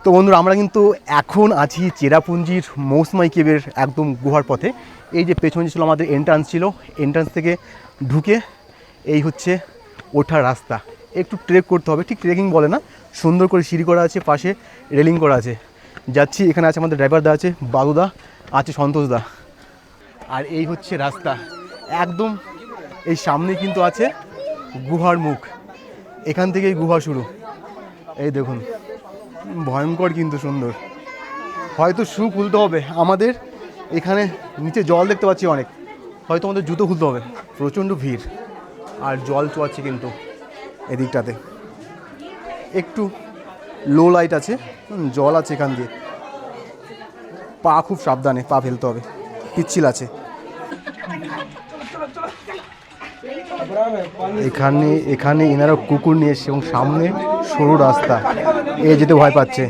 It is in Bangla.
তো বন্ধুরা আমরা কিন্তু এখন আছি চেরাপুঞ্জির মৌসুমাই কেবের একদম গুহার পথে। এই যে পেছনে ছিল আমাদের এন্ট্রান্স, ছিল এন্ট্রান্স থেকে ঢুকে এই হচ্ছে ওঠার রাস্তা। একটু ট্রেক করতে হবে, ঠিক ট্রেকিং বলে না, সুন্দর করে সিঁড়ি করা আছে, পাশে রেলিং করা আছে। যাচ্ছি, এখানে আছে আমাদের ড্রাইভার দা, আছে বাদুদা, আছে সন্তোষ দা। আর এই হচ্ছে রাস্তা একদম। এই সামনে কিন্তু আছে গুহার মুখ, এখান থেকেই গুহা শুরু। এই দেখুন, ভয়ঙ্কর কিন্তু সুন্দর। হয়তো শু খুলতে হবে আমাদের, এখানে নিচে জল দেখতে পাচ্ছি অনেক, হয়তো আমাদের জুতো খুলতে হবে। প্রচণ্ড ভিড় আর জল চোয়াচ্ছে কিন্তু এদিকটাতে। একটু লো লাইট আছে, জল আছে এখান দিয়ে, পা খুব সাবধানে পা ফেলতে হবে, পিচ্ছিল আছে। এখানে এখানে এনারা কুকুর নিয়ে এসছে এবং সামনে সরু রাস্তা, এ যেতে ভয় পাচ্ছে।